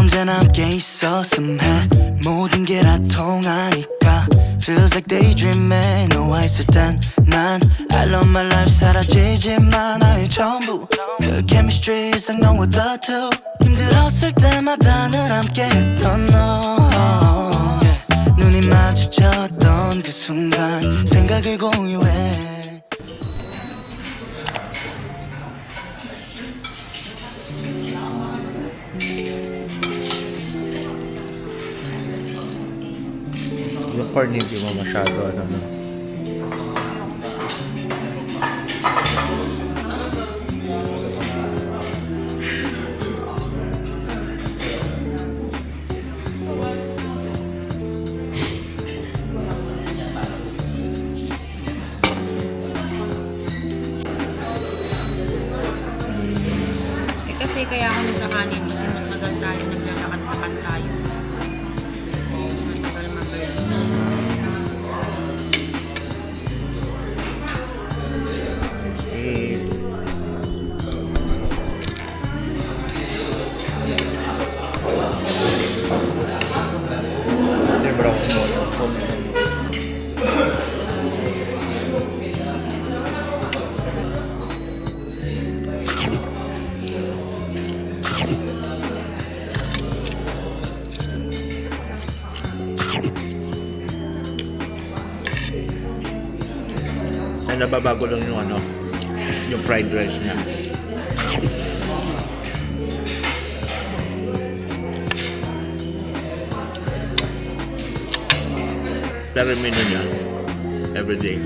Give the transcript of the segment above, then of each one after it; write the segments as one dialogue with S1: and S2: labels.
S1: 언제나 함께 있었음 해 모든 게 다 통하니까 Feels like daydreaming 너와 있을 땐 난 I love my life 사라지지만 나의 전부 그 chemistry 이상 너와 the two 힘들었을 때마다 늘 함께 했던 너 yeah. 눈이 마주쳤던 그 순간 생각을 공유해
S2: Yung corn hindi mo masyado ano.
S3: Kasi kaya ako nagkakanin kasi matagal tayo naglalakad-lakad tayo. Mas matagal mag-burn.
S2: Ay, nababago lang yung ano, yung fried rice niya. Pero yung menu niya, everyday.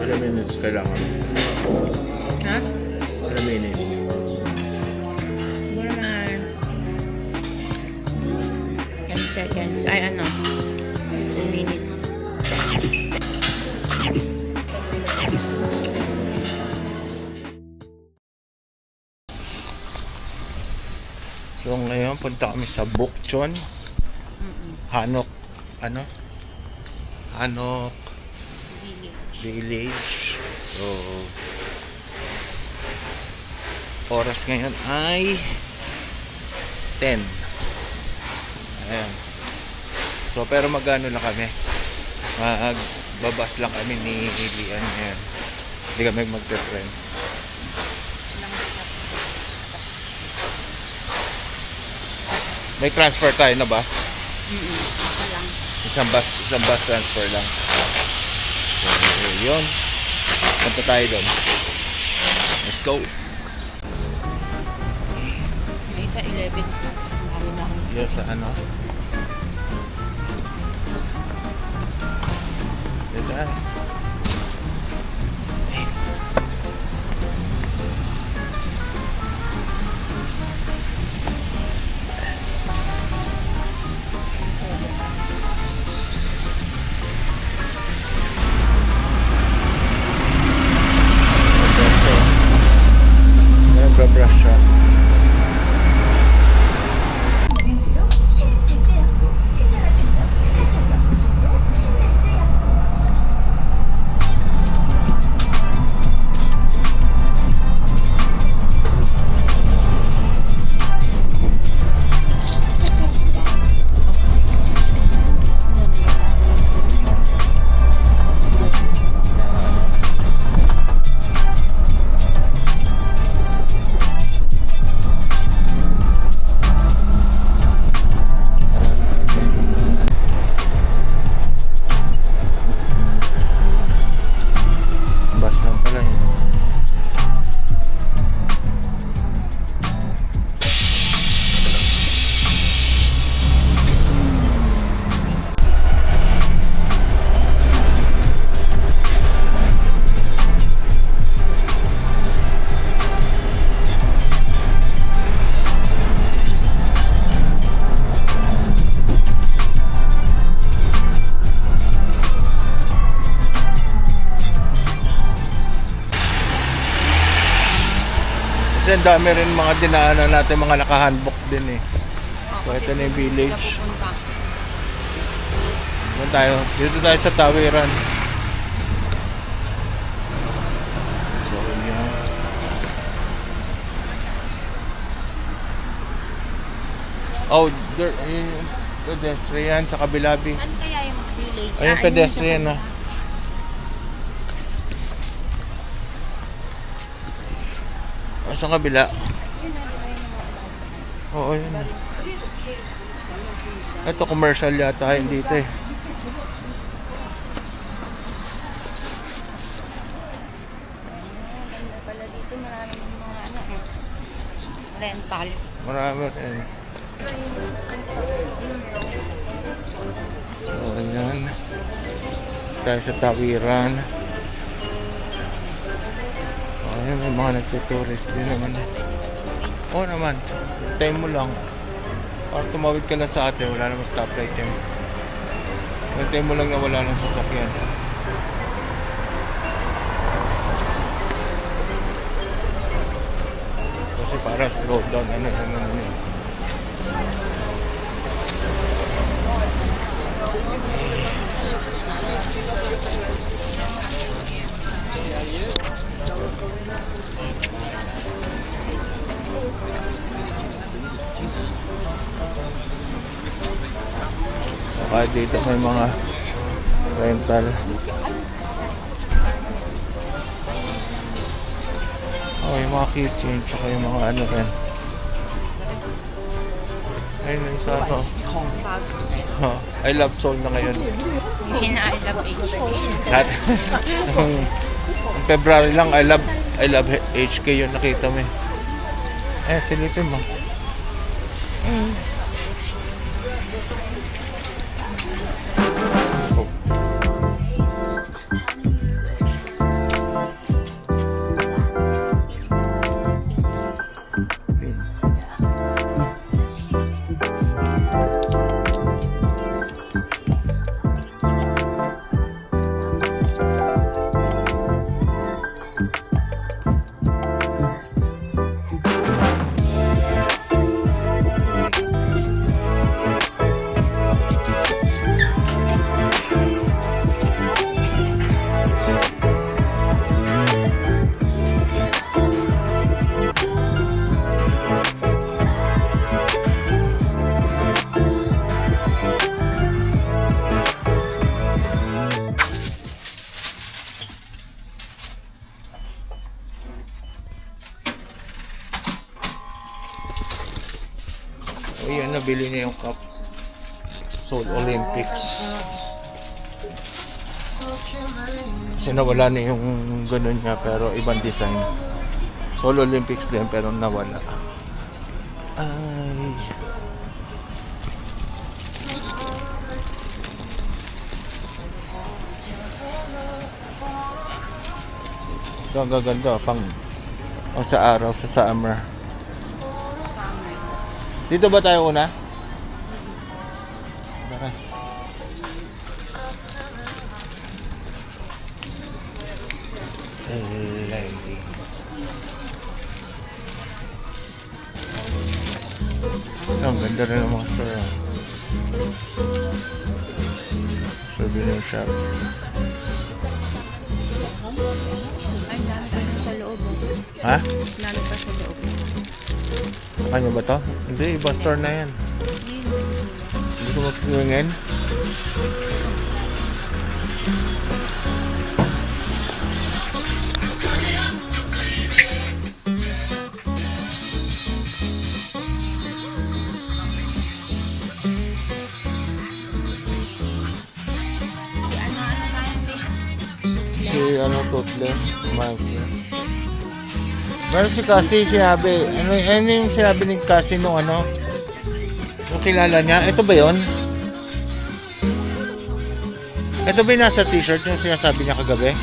S2: Ilang minutes kailangan?
S3: Ha?
S2: Ilang minutes?
S3: Siguro na 10 seconds. Ay ano, 2 minutes.
S2: So ngayon punta kami sa Bukchon. Hanok, ano? Hanok Village. So oras ngayon ay 10. Ayan. So pero magano lang kami. Magbabas lang kami ni Lian. Ayan. Hindi kami magte-train. May transfer tayo na bus.
S3: Isa lang.
S2: Isang bus transfer lang. So, yun. Punta tayo doon. Let's go.
S3: May isa 11 stops. Marami na akong
S2: Yan sa ano. Dito tayo. Nagpa-brush siya. Kasi ang dami rin mga dinaanan natin, mga naka-handbook din eh. So ito na yung village. Doon tayo. Dito tayo sa Tawiran. So yan. Oh, there, yung pedestrian sa kabilabi.
S3: Ano kaya yung village?
S2: Ayun, pedestrian na. Sa kabila. Oo, yun. Ito, commercial yata yun dito eh.
S3: Pala dito maraming mga ano rental.
S2: Marami rin. So, ayan. Tayo sa Tawiran. Ayan, may mga nagtuturist din naman. Oo naman. Time mo lang. Parang tumawid ka na sa atin, wala namang stoplight yan. Time mo lang na wala ng sasakyan. Kasi para slow down, ano yun. Kahit dito may mga rental. Oh, yung mga kitchen, tsaka yung mga ano rin. Ayun yung isa to. I love Seoul na ngayon.
S3: Hindi na I love HK.
S2: Lahat. Nung February lang, I love HK yun nakita mo eh. Silipin mo. O yan, nabili niya yung cup. Seoul Olympics. Kasi nawala na yung ganun niya pero ibang design. Seoul Olympics din pero nawala. Ay. Ito ang gaganda pang sa araw sa summer. Dito ba tayo una? Tara. Lady. Ang ganda rin ng mga store. Souvenir shop.
S3: Ay, lalo tayo sa loob.
S2: Ha?
S3: Lalo pa sa loob.
S2: Sa kanya ba to? Hindi, iba store na yan. Gusto mo swingin? Si ano, toothless, monkey. Meron si Cassie sinabi, ano yung sinabi ni Cassie nung ano? Yung kilala niya, ito ba yon? Ito ba yung nasa t-shirt yung sinasabi niya kagabi?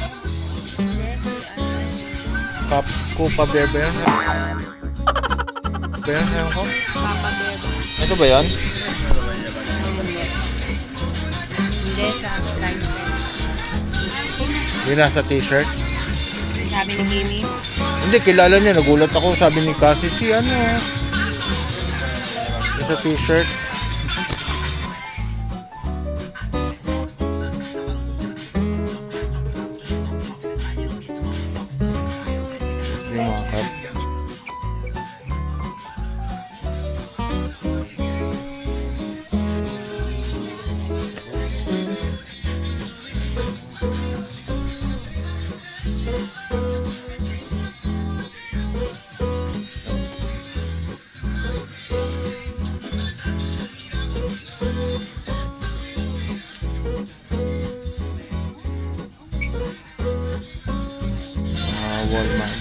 S2: Kupa Bear ba yun? Ba yun? Ewan ko?
S3: Papa Bear.
S2: Ito ba yun?
S3: Hindi, sa line.
S2: Yung nasa t-shirt?
S3: Sabi ni Kimi.
S2: Hindi, kilala niya. Nagulat ako. Sabi ni Cassie, si ano sa t-shirt. Yung mga cup. Walmart.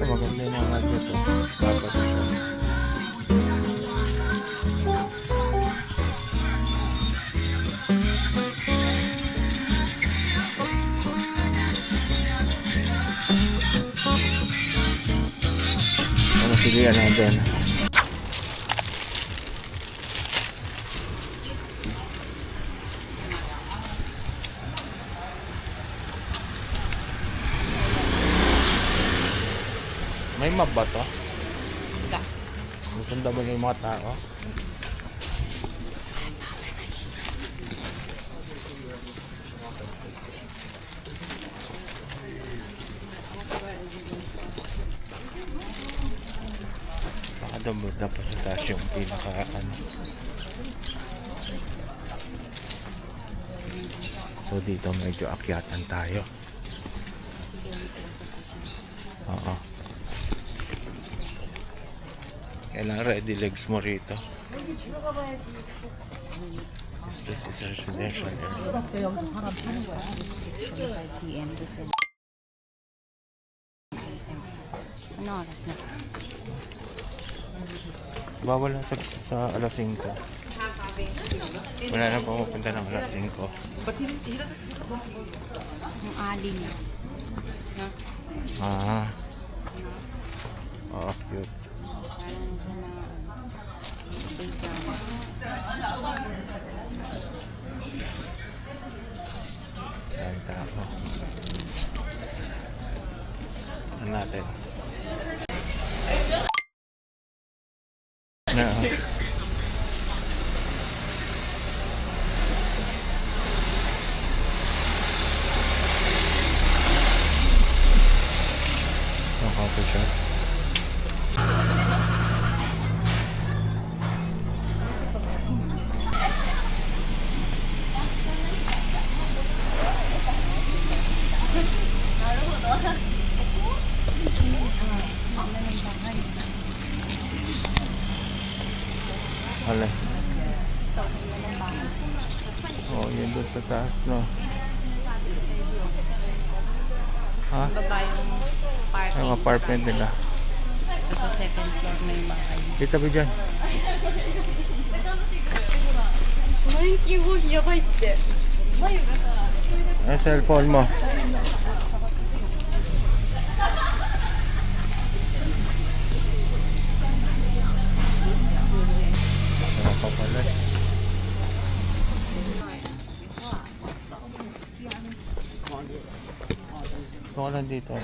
S2: Maganda yung mga dito. Dapat siya. Ano pilihan natin? May map ba to?
S3: Wala.
S2: Nasunda ba yung mga tao? Baka doon pa sa taas yung pinaka ano. So dito medyo akyatan tayo. Oo. Kailangan ready legs mo rito. This is residential area.
S3: Ano oras na?
S2: Bawal na sa alas 5. Wala na pumupunta ng alas 5.
S3: Yung ali niya. No?
S2: Ah. Oh, cute.
S3: Parang siya na
S2: Yan tao. Ano natin? Na. Ang coffee shop. Hala. Oh, yun doon sa taas, no? Ha?
S3: baba yung parking.
S2: Ang apartment nila.
S3: Tapos sa second floor may bahay.
S2: Kita ba dyan?
S4: 前金コーヒーやばいって眉がさ
S2: Ang cellphone mo. Ano pa pala? Ito lang dito.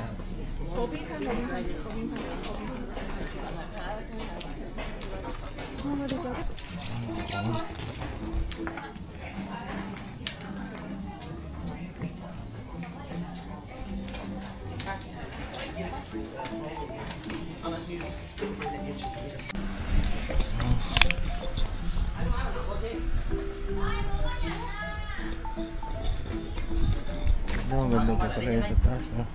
S2: Ang ganda pa talaga sa taas. Oh.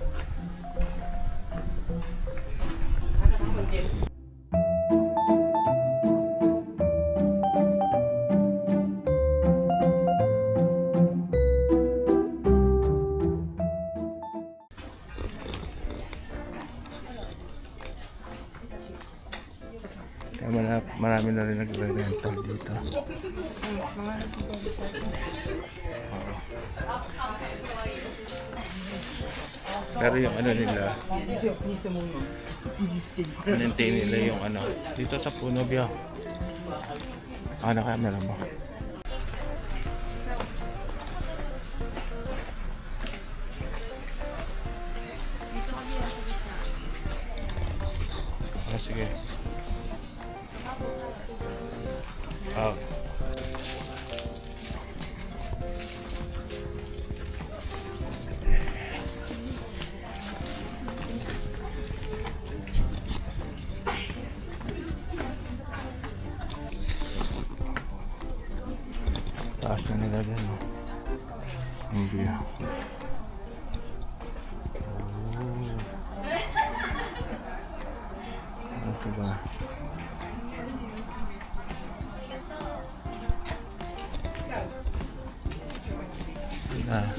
S2: Kaya marami na rin nagre-rental dito. Oo. Pero yung ano nila, maintain nila yung ano, dito sa Puno View. Ano camera mo? Ah, sige. Ah. Taas na nila din, no? Ang view. Ano ba? Ah.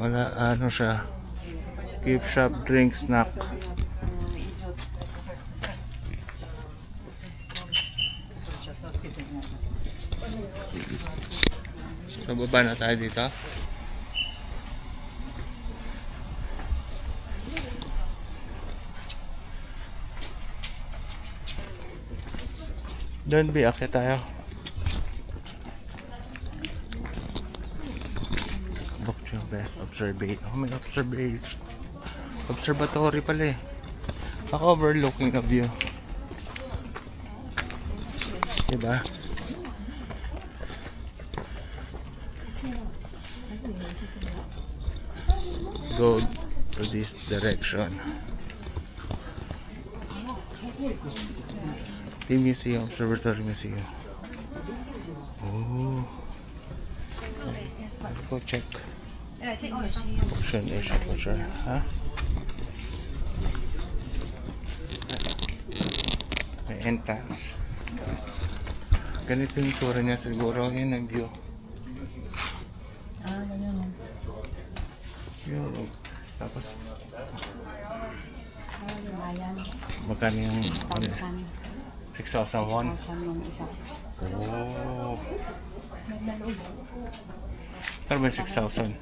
S2: Wala, ano siya, gift shop, drink, snack. So baba na tayo dito. Doon be, akit tayo. Book yung best observation. Oh, may observatory pala eh. Ako overlooking the view. Diba? Go to this direction. The museum, observatory museum. Oh. Let's go check. Ocean Asia culture. Huh? May entrance. Ganito yung tsura niya siguro. Yun ang view. Yun. Tapos magkano yung 6,000 won? Oh. Pero may 6,000.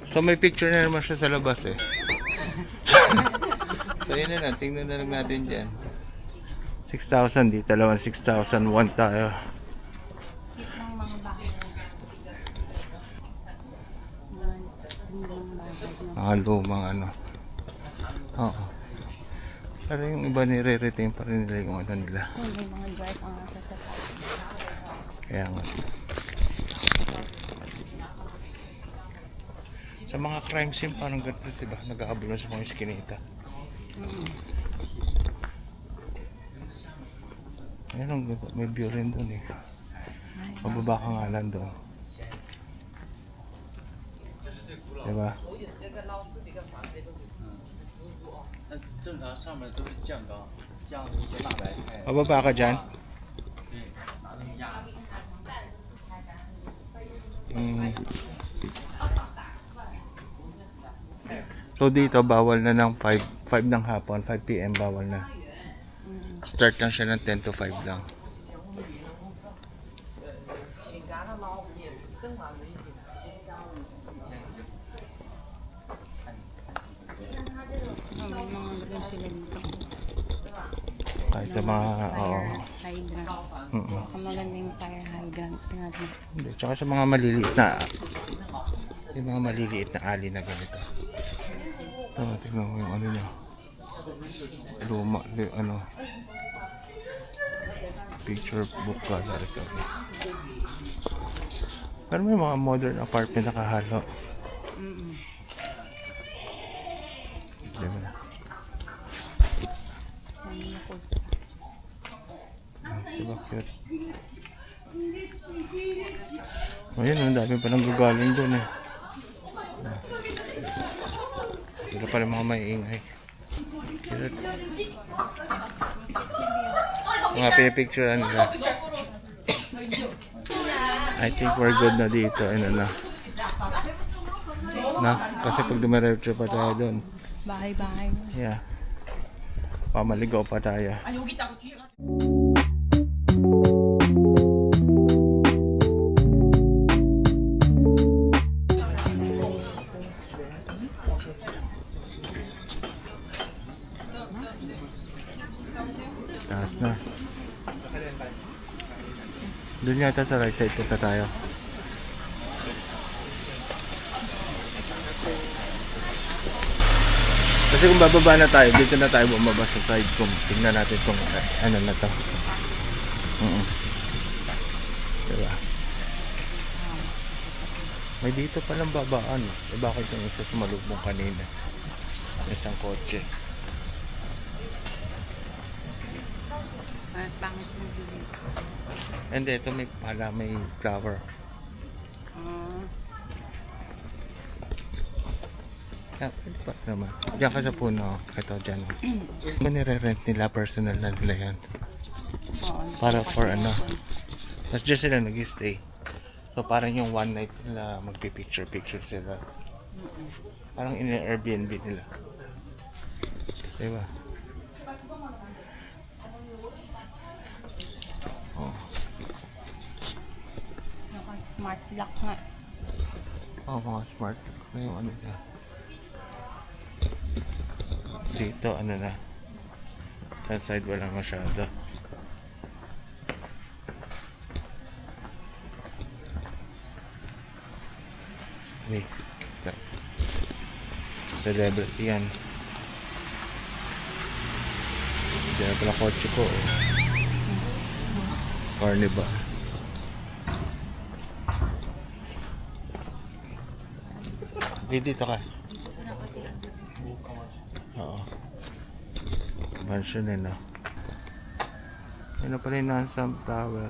S2: So may picture na naman siya sa labas eh. So yun na lang, tingnan na lang natin dyan. 6,000, di dalawang 6,000 won tayo. Mga lumang ano. Oo. Pero yung iba nire-retain pa rin nila yung ano nila. Kaya nga. Sa mga crime scene parang ganito, diba? Nag-aabol na sa mga iskinita. Ayan, may view rin doon eh. Mababa ka nga lang doon. Diba? Mababa ka dyan? So dito bawal na ng 5 ng hapon, 5 PM bawal na. Start lang siya ng 10 to 5 lang. Kahit sa mga
S4: hydrant. Maganda yung fire hydrant natin.
S2: Hindi, tsaka sa mga maliliit na yung mga maliliit na ali na ganito. Ito, tingnan mo yung ano niya. Luma, ano. Picture book gallery cafe. Pero may mga modern apartment na kahalo. Diba na? Diba cute? Ayun, ang dami pa nang gagaling doon eh. Sila pala mga maiingay. Cute. Mga pinipicturean nila. I think we're good na dito. Ano na. Kasi pag dumiretso pa tayo doon.
S3: Bye-bye.
S2: Yeah. Pamaligaw pa tayo. Taas na. Doon yata sa right side punta tayo. Kasi kung bababa na tayo, dito na tayo bumaba sa side kung tingnan natin kung ano na to. Diba? May dito palang babaan. Eh bakit yung isa sumalubong kanina? Isang kotse.
S3: Pangit mo din.
S2: Hindi, ito may pala may flower. Ah, pwede pa naman. Diyan ka sa puno. Ito, dyan. Kung nire-rent nila, personal na nila yan. Para for ano. Tapos dyan sila nag-stay. So parang yung one night nila, magpipicture-picture sila. Parang in-Airbnb nila. Diba? Oh.
S3: Smart lock nga.
S2: Oh, mga smart. Ano yung ano na. Dito, ano na. Sa side wala masyado. Hey. Celebrity yan. Diyan pala kotse ko. Carnival. Hey, dito ka. Oo. Mansion na. Ayun na pala yung Nansam Tower.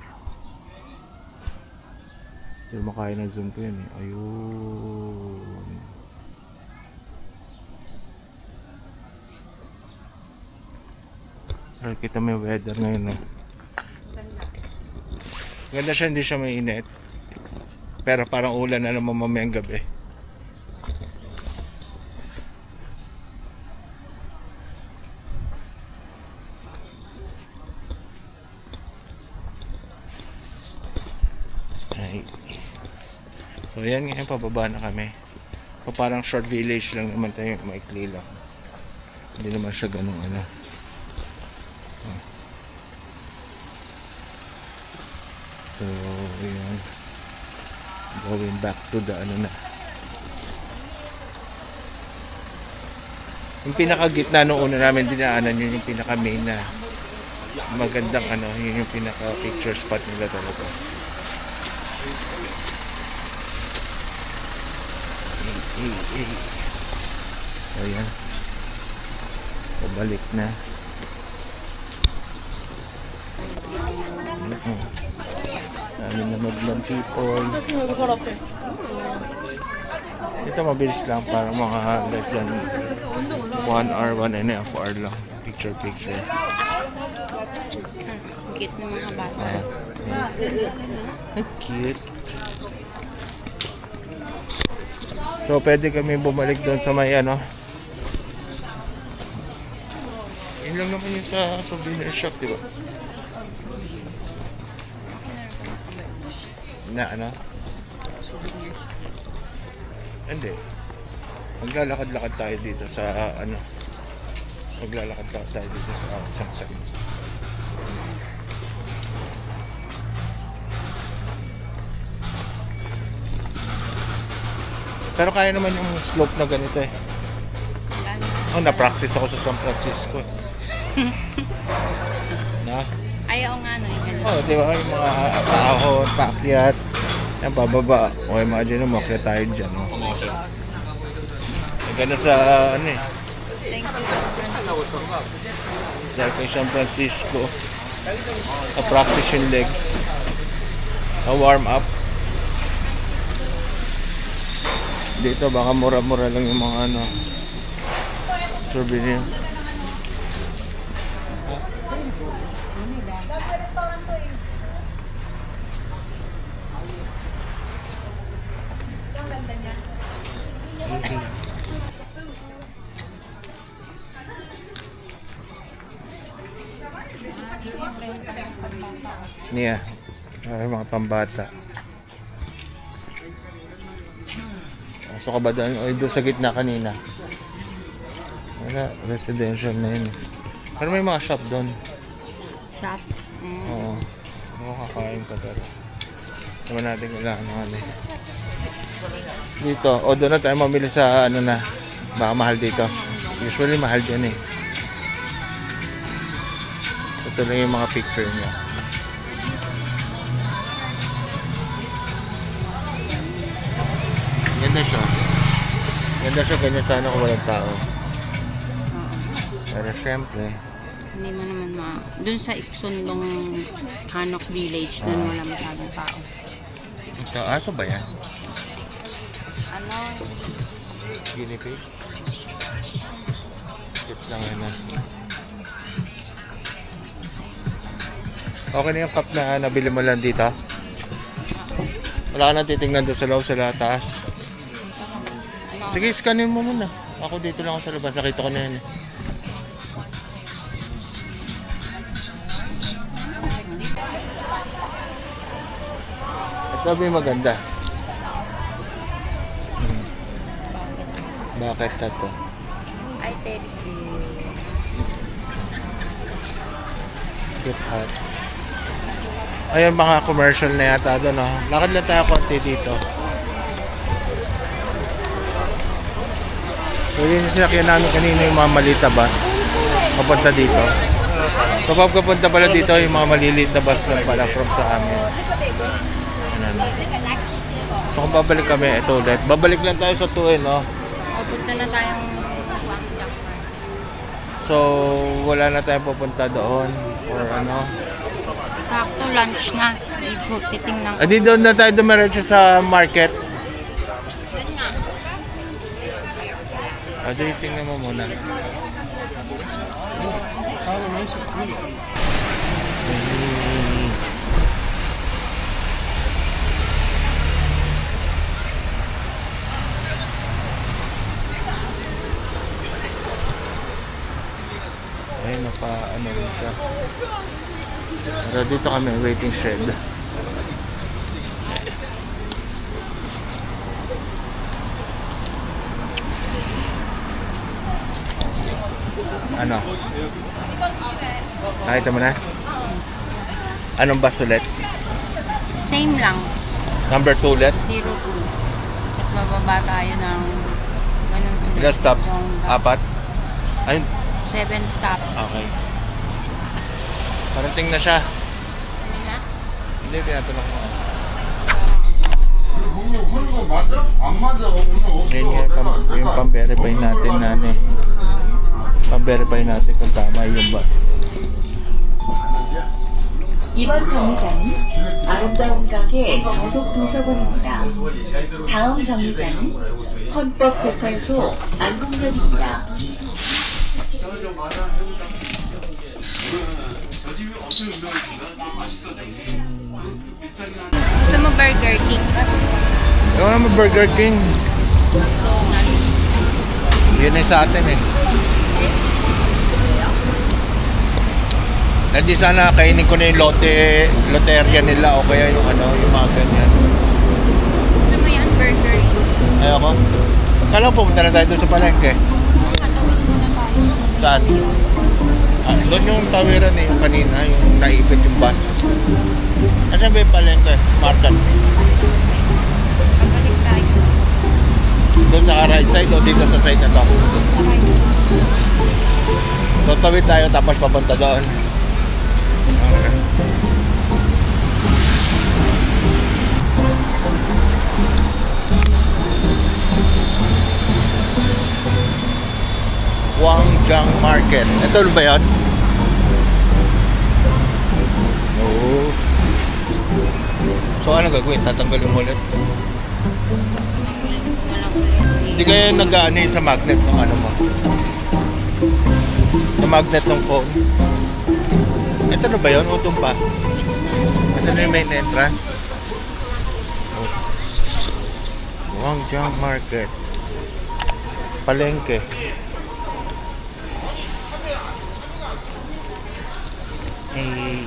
S2: Hindi makaya na zoom ko yun eh. Ayun. Pero kita may weather ngayon eh. Ganda siya, hindi siya mainit. Pero parang ulan na naman mamayang gabi. Ay. So yan ngayon, pababa na kami. So, parang short village lang naman tayo, maikli lang. Hindi naman siya ganun ano. So yun, going back to the ano na. Yung pinakagitna nung una namin dinaanan, yun yung pinaka main na magandang ano, yun yung pinaka picture spot nila talaga. So yan, pabalik na. Dami na maglang people. Ito mabilis lang, para mga less than 1 hour, 1.5 hour lang. Picture.
S3: Cute ng mga bata.
S2: Cute. So pwede kami bumalik doon sa may ano. Yun lang naman yung sa souvenir shop, diba? Na ano? Hindi. Maglalakad-lakad tayo dito sa ano. Maglalakad tayo dito sa isang side. Pero kaya naman yung slope na ganito eh. Oh, na-practice ako sa San Francisco. Na?
S3: Ayaw nga no, yung ganun.
S2: Oh, di ba? Yung mga kaahon, paakyat. Yan, pababa. O, imagine mo, makyat tayo dyan. Oh. Gano'n sa, ano eh.
S3: Thank you, San Francisco.
S2: Dahil kay San Francisco. Na-practice yung legs. Na-warm up. Dito, baka mura-mura lang yung mga ano, souvenir. Niya. Ay, mga pambata. Pasok ka ba doon? O doon sa gitna kanina? Wala, residential na yun. Pero may mga shop doon.
S3: Shop.
S2: Oo. Ako kakain pa pero. Naman natin kailangan ng ano eh. Dito. O doon na tayo mamili sa ano na. Baka mahal dito. Usually mahal dyan eh. Ito lang yung mga picture niya. Ganda siya. Ganda siya, ganyan sana kung walang tao. Pero syempre,
S3: Hindi mo naman Doon sa Iksundong Hanok Village, doon wala masyadong tao.
S2: ito, aso ba yan?
S3: Ano?
S2: Guinea pig? Tips lang yun na. Okay na yung cup na nabili mo lang dito? Wala ka nang titingnan doon sa loob, sa taas.
S3: Ano?
S2: Sige, scanin mo muna. Ako dito lang ako sa labas. Nakita ko na yun eh. Sabi maganda. Bakit tato?
S3: I thank you.
S2: Cute hat. Ayun, mga commercial na yata doon, no? Lakad lang tayo konti dito. So, yun yung sinakyan namin kanina yung mga malita bus. Papunta dito. Kapag kapunta pala dito, yung mga maliliit na bus lang pala from sa amin. Ano. So, kung babalik kami, ito ulit. Babalik lang tayo sa 2 no?
S3: O, punta na tayong Wangyak.
S2: So, wala na tayong pupunta doon. Or ano.
S3: Sakto, lunch na. Titingnan ko.
S2: Adi doon na tayo dumiretso sa market.
S3: Doon nga.
S2: Adi, tingnan mo muna. Ayun, ano rin siya. Pero dito kami, waiting shed. Ano? Nakita mo na? Anong bus ulit?
S3: Same lang.
S2: Number 2 ulit?
S3: 02. Tapos bababa tayo ng ganun ulit.
S2: Ilang stop?
S3: Yung
S2: 4? Ayun.
S3: 7 stop.
S2: Okay. Parating na siya.
S3: Ano na?
S2: Hindi, tinatanong ko. Ngayon nga, yung pang-verify natin na ano eh. Pang-verify natin kung tama yung bus.
S5: 이번 정류장은 아름다운 가게 정독 도서관입니다. 다음 정류장은 헌법재판소 안국역입니다.
S3: Gusto mo Burger King?
S2: Ikaw naman Burger King. Yun ay sa atin eh. Hindi sana kainin ko na yung loteria nila o kaya yung ano, yung mga ganyan.
S3: Gusto mo yan, Burger King?
S2: Ayoko. Kala ko pumunta na tayo doon sa palengke.
S3: Katawid muna tayo.
S2: Saan? Doon yung tawiran eh, yung kanina, yung naipit yung bus. Asan ba yung palengke? Market.
S3: Pabalik tayo.
S2: Doon sa right side o dito sa side na to? Tatawid tayo tapos papunta doon. Okay. Wangjiang Market. Ito ba yan? Oo. So ano gagawin? Tatanggalin mo ulit?
S3: Tanggalin ko na lang ulit.
S2: Hindi kaya nag-ano yun sa magnet ng ano mo? Yung magnet ng phone. Ito Ito na ba yun? Utong pa? Ito na yung main entrance. Wangjiang Market. Palengke. Eh.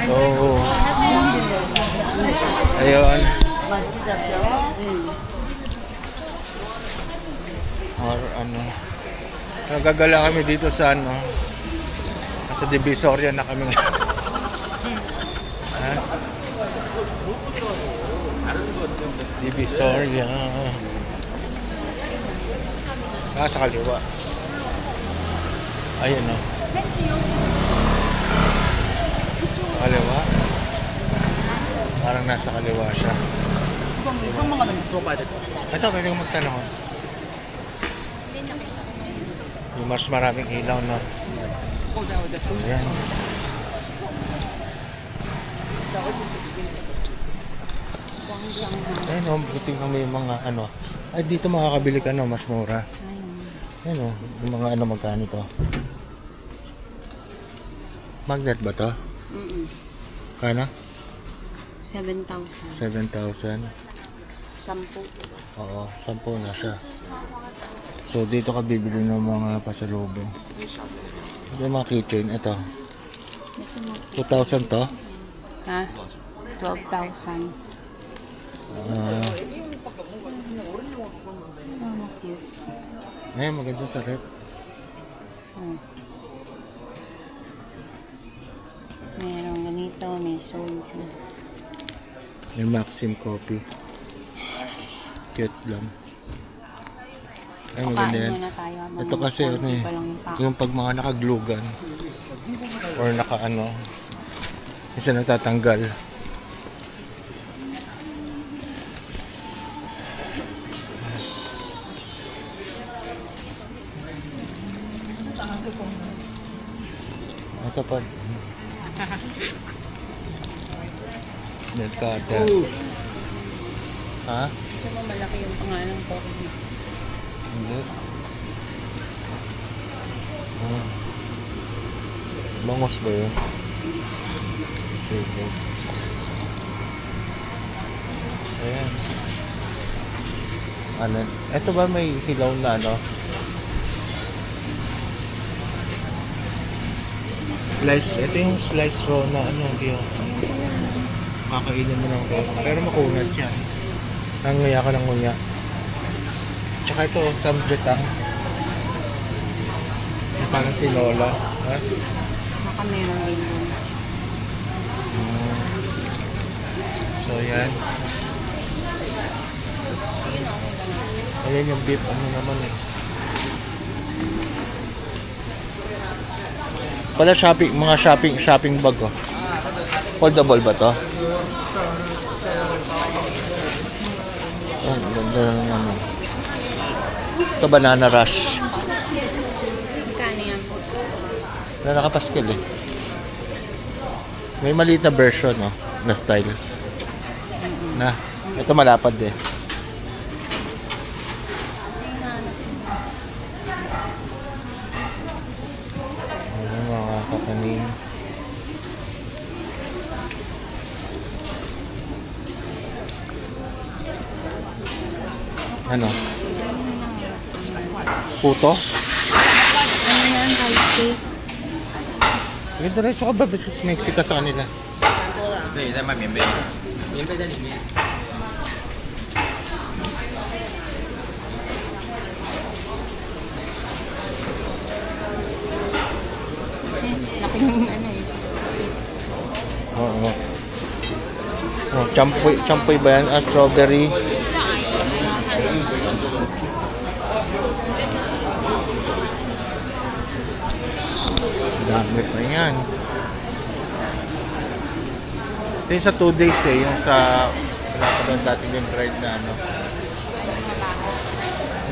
S2: So, ayun. Or ano. Nagagala kami dito sa ano. Sa Divisoria na kami ngayon. Ha? Divisoria. Sa kaliwa. Ayun o. Kaliwa. Parang nasa kaliwa siya. Ito, pwede kong magtanong. Yung mas maraming ilaw na. Ayan. Ayun o, buti na may mga ano. Ay, dito makakabili ka no, mas mura. Ayun o, yung mga ano magkano to. Magnet ba to? Kano?
S3: 7,000.
S2: 7,000.
S3: 10.
S2: Oo, 10 na siya. So, dito ka bibili ng mga pasalubong. Yung mga keychain, ito. 2,000 to?
S3: Ha? 12,000.
S2: Ah,
S3: Oh, cute.
S2: ayun, maganda sa rep.
S3: Oh. Merong ganito, may soju.
S2: Yung Maxim coffee. Cute lang. Ay, maganda
S3: Kain
S2: yan.
S3: muna tayo. habang
S2: Ito kasi ano
S3: konti
S2: eh,
S3: pa lang yung pack.
S2: yung pag mga nakaglugan or naka ano, isa natatanggal. Ito pa. Delgada. Ha?
S3: Gusto mo malaki yung pangalan ko.
S2: Hindi. Bangos ba yun? Okay. Ayan. Ano? Ito ba may hilaw na ano? Slice. Ito yung slice raw na ano. Yung kakainin mo ng kayo. Pero makunat yan. Nanguya ka ng nguya. Tsaka ito, samjetang. Yung parang tinola. Ha?
S3: Baka meron din doon.
S2: So, yan. Ayan yung beef. Ano naman eh. Pala shopping, mga shopping bag oh. Foldable ba to? Ayan, ganda ng ano. Ito banana rush.
S3: Magkano yan po?
S2: Na nakapaskil eh. May maliit na version no, na style. Na, ito malapad eh. Ayan mga kakanin. Ano? Puto?
S3: Ano yan? Healthy?
S2: May diretso ka ba? Business Mexico sa kanila.
S6: 对，再卖棉被，棉被在里面。
S3: Laki ng ano eh.
S2: Oo. Oh, champoy ba yan? Ah, strawberry. Dami pa yan. Ito yung sa 2 days eh. Yung sa wala pa doon dati yung dried na ano.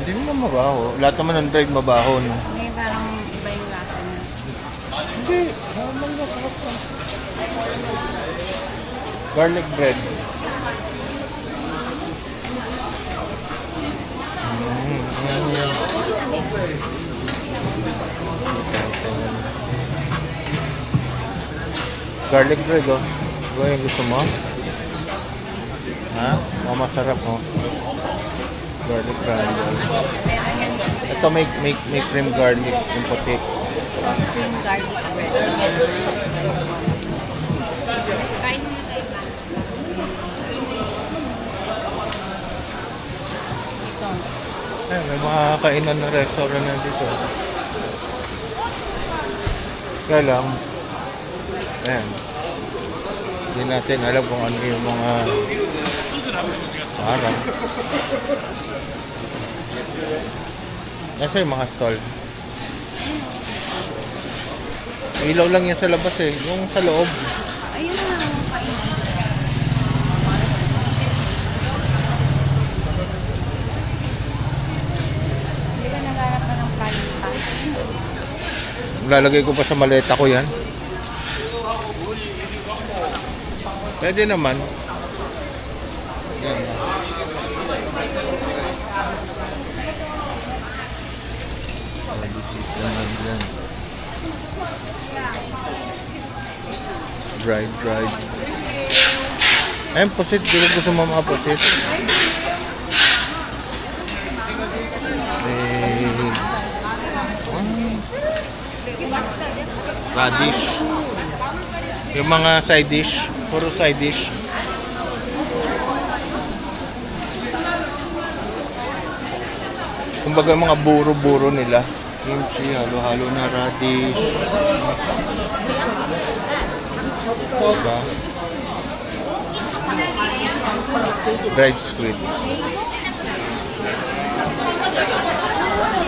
S2: Hindi naman mabaho. Lahat naman ng dried mabaho. No?
S3: May parang iba yung lasa niya.
S2: Hindi. Naman na sarap lang. Garlic bread. Garlic bread, oh. Ba yung gusto mo? Ha? Oh, masarap, oh. Garlic bread. Ito may cream garlic yung puti.
S3: Cream garlic bread. Kain mo na kayo. Ito.
S2: Ay, may mga kainan na restaurant na dito. Kaya lang, ayan, hindi natin alam kung ano yung mga parang. Nasa yung mga stall. Ilaw lang yan sa labas eh, yung sa loob.
S3: Ayun na lang ang kain. Di ba nagharap ka ng kanin pa?
S2: Lalagay ko pa sa maleta ko yan. Pwede naman. Yan. This is naman yan. Dried. Ayun, pusit. Di ko gusto mo mga pusit. Radish. Yung mga side dish. Puro side dish. Kumbaga mga buro-buro nila. Kimchi, halo-halo na radish. Diba? Dried squid.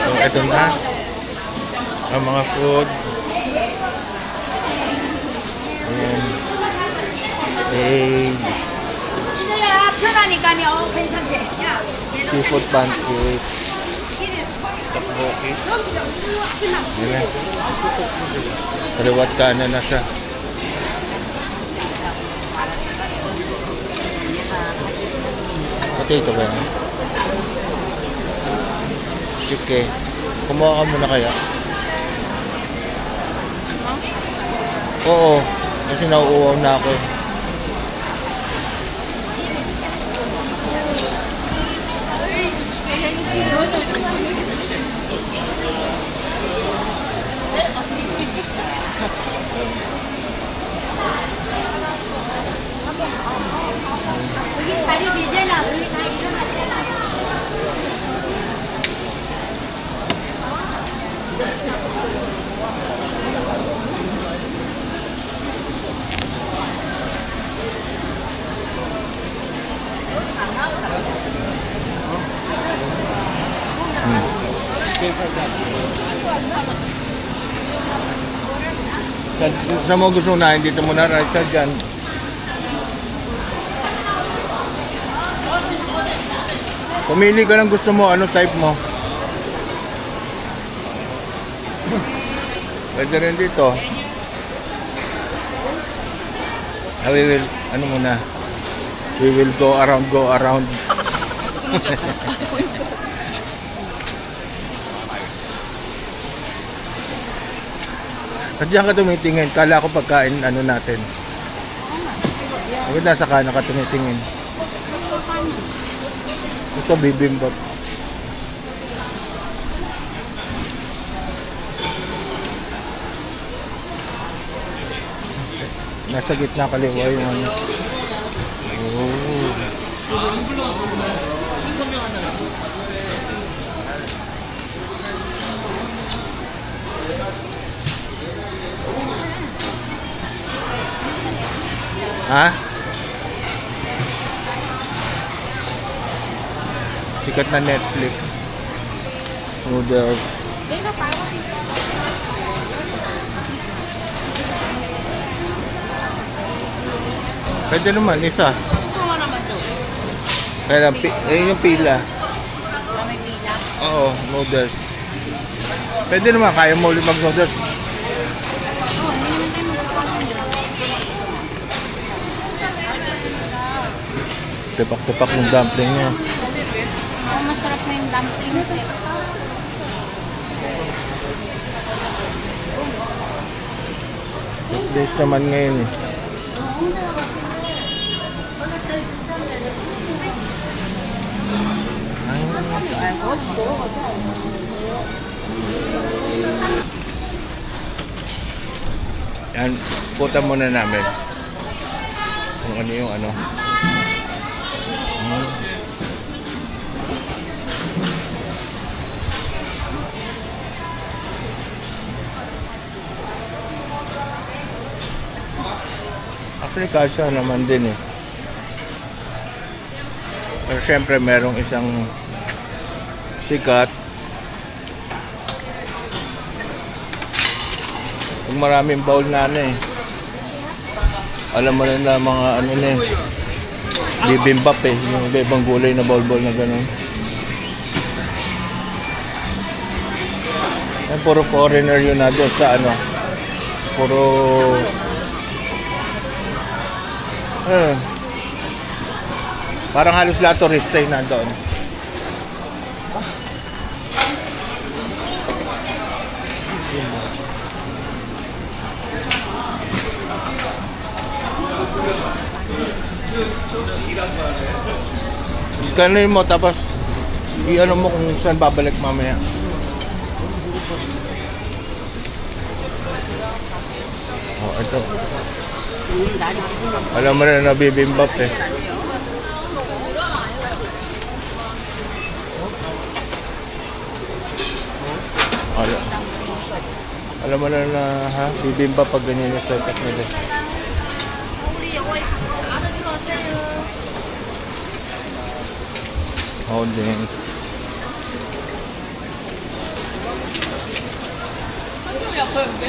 S2: So, eto na. Ang mga food. Ayan. Egg. Seafood pancake. Takboki. Ayan. Kaliwat kanan na siya. Potato ba yan? Chicken. Kumuha ka muna kaya? Oo. Kasi nauuwaw na ako. Sa mo gusto na, dito muna right side dyan. Pumili ka ng gusto mo, ano type mo? Pwede rin dito. Ano muna? We will go around. At diyan ka tumitingin, kala ko pagkain ano natin. Bakit nasa kanan ka tumitingin? Ito bibimbap. Nasa gitna kaliwa yung ano. Oh. Ha? Sikat na Netflix. Noodles. Pwede naman, isa.
S3: Gusto mo naman to.
S2: Kaya ayun yung pila.
S3: May pila.
S2: Oo, noodles. Pwede naman, kaya mo ulit mag-noodles. Tupak-tupak yung dumpling nyo.
S3: Oh, masarap na yung dumpling.
S2: Days naman ngayon eh. Yan, puta muna namin kung ano yung ano. Actually, kasya naman din eh. Pero syempre, merong isang sikat. Kung maraming bowl na ano eh. Alam mo na mga ano na eh. Bibimbap eh. Yung ibang gulay na bowl-bowl na gano'n. Yan, puro foreigner yun na doon sa ano. Puro... parang halos lahat turista yung nandoon. Scanin mo tapos i-ano mo kung saan babalik mamaya. Oh, ito. Alam mo na nabibimbap eh. Alam mo na ha, bibimbap pag ganyan yung setup nila. Oh, dang.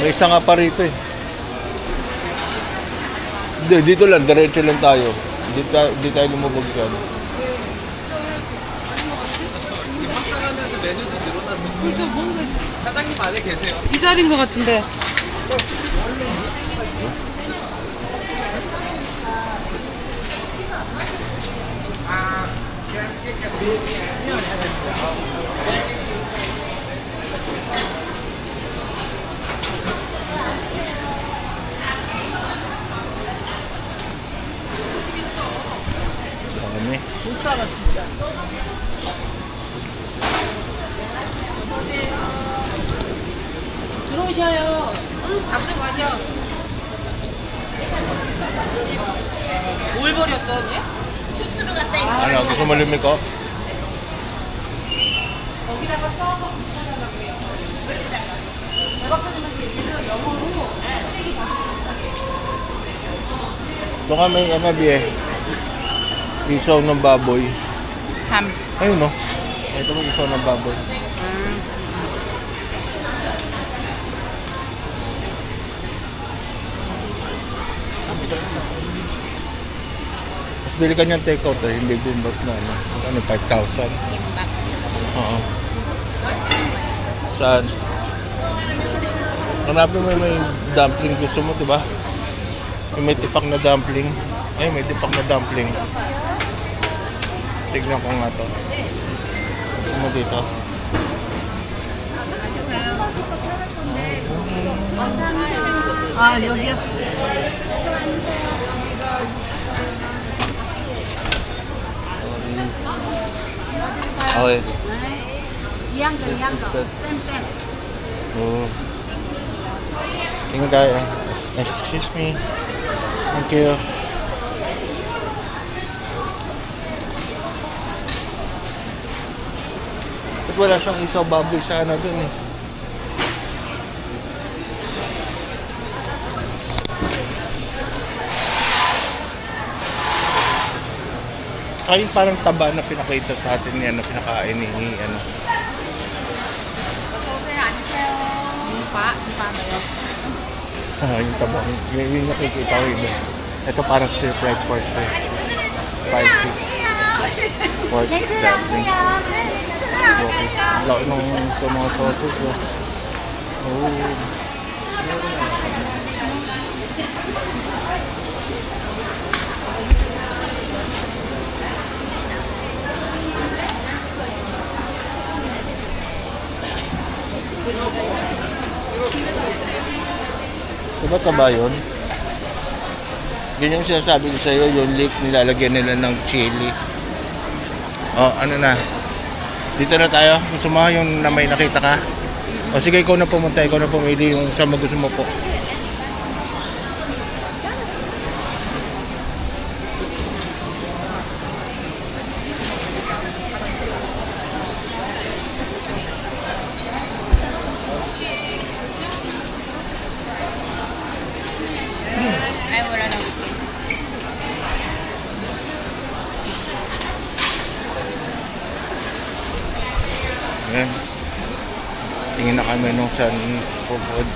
S2: May isa nga pa rito eh. Dito lang, diretso lang tayo. Di tayo lumubog dyan.
S7: 이 자리인 것 같은데.
S2: dami.
S7: 불싸다 진짜. 들어오셔요. 응, 앞서 가셔. 뭘 버렸어, 언니? 주스로 갔다 이거.
S2: Ano, gusto mo lumiko?
S7: 거기다가 써서 붙여달라고요. 대박사님한테 얘기를 영어로 쓰레기 다.
S2: Doon kami ano biye. Isaw ng baboy.
S3: Ham.
S2: Ayun no. Ito mo isaw ng baboy. Mas bili ka niyang take out eh, hindi bimbap na ano. Ano 5,000? Oo. Saan? Hanapin mo yung may dumpling gusto mo, di ba? Yung may tipak na dumpling. Ay, may tipak na dumpling. Tignan ko nga to. Gusto mo dito?
S7: 아, 여기요?
S2: Okay.
S4: 이양도 쌤쌤
S2: Oh. Tingnan tayo. Excuse me. Thank you. Ba't wala siyang isaw baboy sa ano dun eh? Ay, parang taba na pinakita sa atin yan na pinakain ni ano.
S4: 어서오세요 앉으세요
S2: Yung taba. Yung nakikita ko iba. Ito parang stir-fried pork pie. Spicy. Pork dumpling. Okay. Ang laki nung sa mga sauces. Oh. Diba taba yun? Yun yung sinasabi ko sa'yo, yung leek nilalagyan nila ng chili. Oh, ano na? Dito na tayo. Gusto mo yung na may nakita ka? O sige, ikaw na pumunta. Ikaw na pumili yung sa gusto mo po.
S3: Ay, wala nang spin.
S2: Ayan. Tingin na kami nung saan food.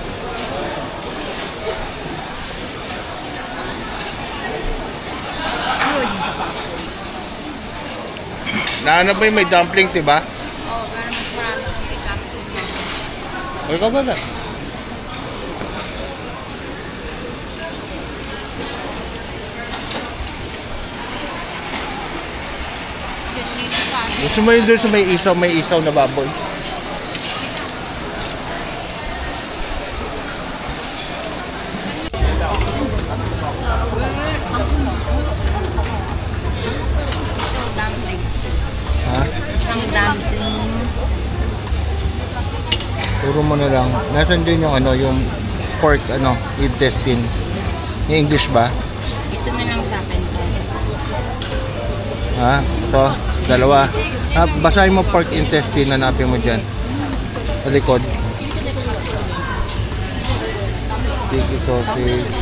S2: Naano ba yung may dumpling, diba?
S3: Oo, pero mas marami kong pick-up.
S2: O ikaw ba na?
S3: Dito pa.
S2: Gusto mo yun doon sa may isaw na baboy?
S3: Ito, dumpling.
S2: Ha?
S3: Isang dumpling.
S2: Turo mo na lang. Nasaan din yung ano, yung pork intestine. Yung English ba?
S3: Ito na lang sa akin.
S2: Ha? Ito, dalawa. Basahin mo pork intestine, hanapin mo dyan. Sa likod. Sticky sausage.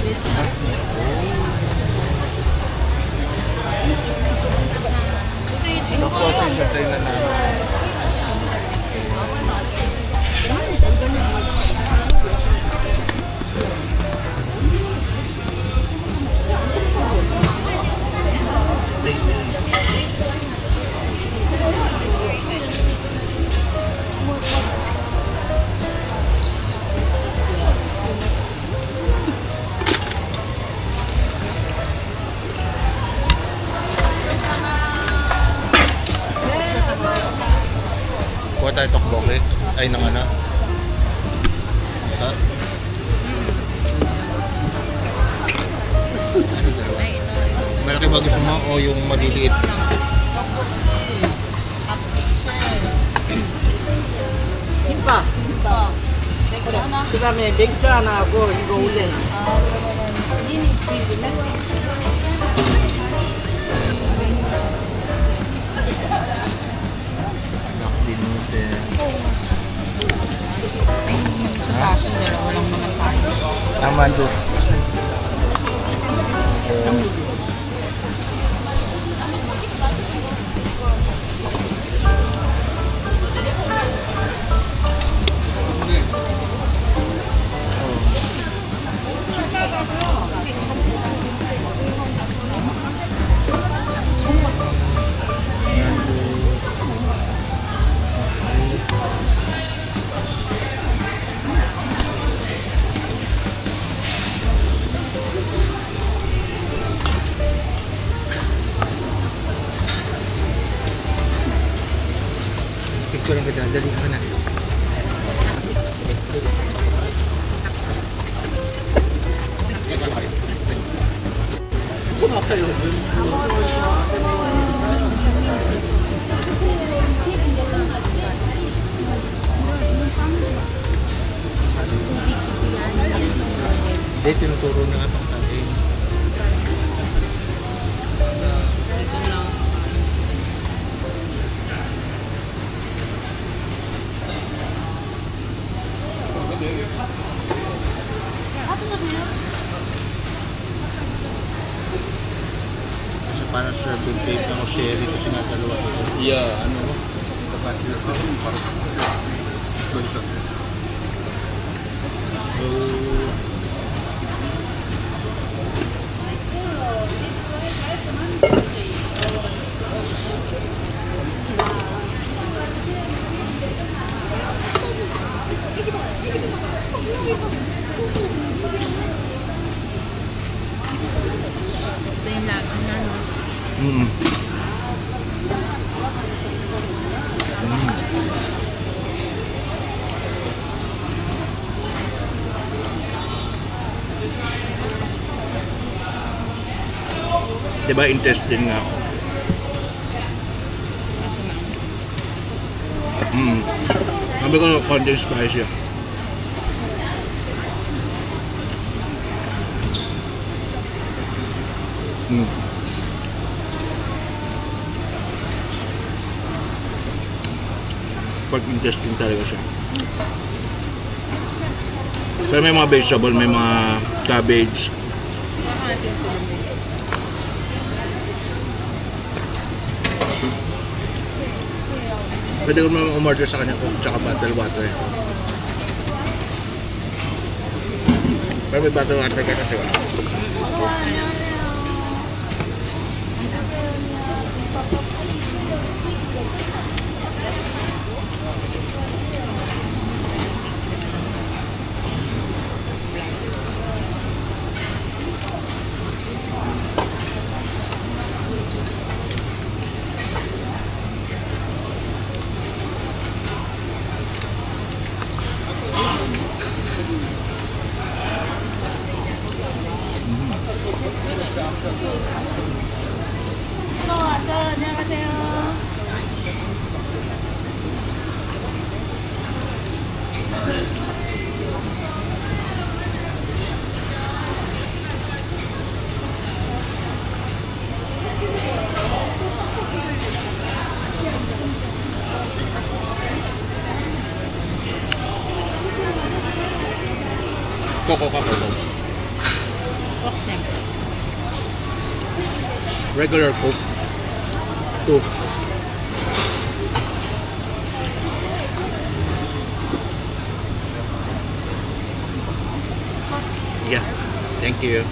S2: Yung sausage na tayo na namin. Kuha tayo tokboki. Ay, nang ano? Ha? Ano dalawa?
S3: Ay, ito.
S2: Malaki ba gusto mo o yung maliliit?
S7: 김밥. 그 다음에 맥주 하나 하고 이거 오뎅.
S2: Nakdi noodle.
S3: Sa kaso, dalawa lang naman tayo.
S2: Tama doon. Picture ang kita, dali ka na. Hindi, tinuturo na nga pang kain. Kasi parang serving plate ako sherry kasi nga dalawa ito.
S6: Iya, ano ba?
S2: So,
S3: Ito yung lagi na, no?
S8: Diba intestine nga. Sabi ko konti spicy. Pork intestine talaga siya. Pero may mga vegetable, may mga cabbage. Pwede ko naman umorder sa kanya Coke tsaka bottled water. Pero may bottled water ka kasi wala. Coca-Cola. Regular Coke. 2. Yeah. Thank you.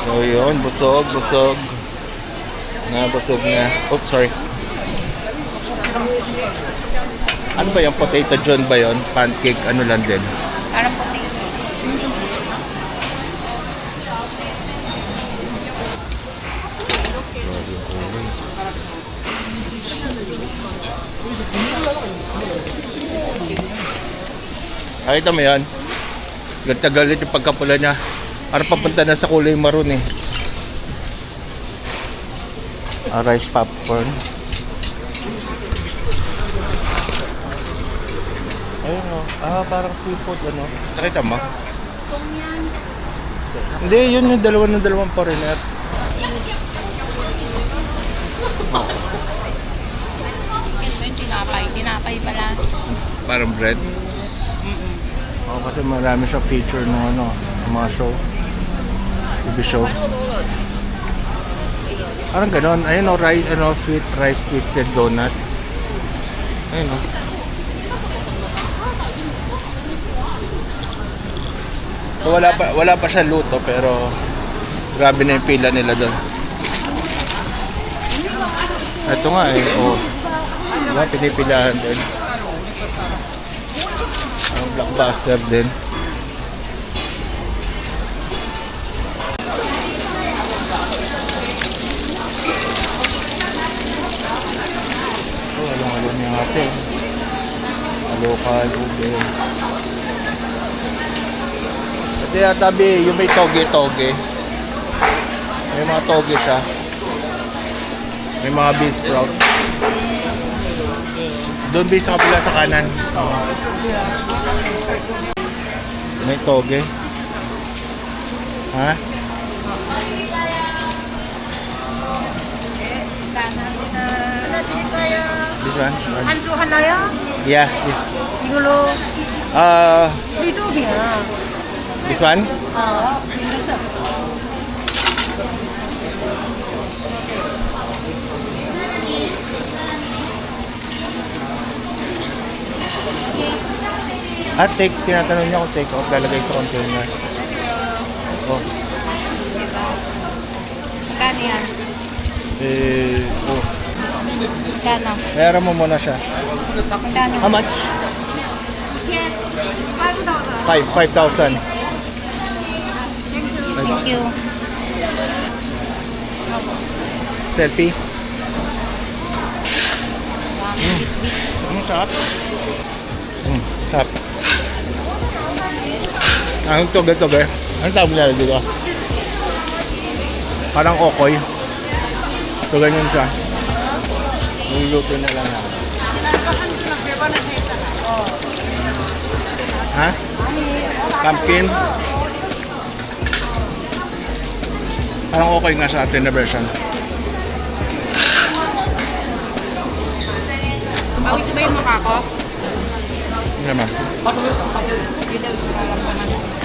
S8: So yun, busog. Busog na. Oops, sorry. Ano ba yung potato John ba yun? Pancake, ano lang din?
S3: Parang potato.
S2: Nakita mo yan? Galit yung pagkapula niya. Parang papunta na sa kulay maroon eh. Rice popcorn. Ayun o. Parang seafood ano. Nakita mo? Hindi, yun yung dalawang foreigner.
S3: Tinapay pala.
S2: Parang bread. Oo, kasi marami siya feature ng ano, ng mga show. TV show. Parang ganon. Ayun o, sweet rice twisted donut. Ayun o. So, wala pa siya luto pero grabe na yung pila nila doon. Ito nga eh, oh. Diba, pinipilahan din. Ang blockbuster din. Oh, alam niya ate. Local, ube. Ito tabi, yung may toge-toge. May mga toge siya. May mga bean sprout. Doon ba sa kabila sa kanan? May toge. Ha? This one?
S7: 한주 하나요?
S2: Yeah, this.
S7: 이걸로
S2: This one? At tinatanong niya kung take out, lalagay sa container. Oh.
S4: Magkano yan?
S2: Oh.
S4: Magkano?
S2: Bayaran mo muna siya.
S4: Magkano?
S2: How much? 5,000.
S4: Thank you.
S2: Selfie. Sarap. Sarap. Ang toge-toge. Anong tawag nila dito? Parang okoy. So, ganyan siya. Niluluto na lang yan. Ha? Pumpkin? Parang okay nga sa atin na version.
S3: Pawis ba yung mukha ko?
S2: Ano naman?
S3: Hindi daw nararamdaman.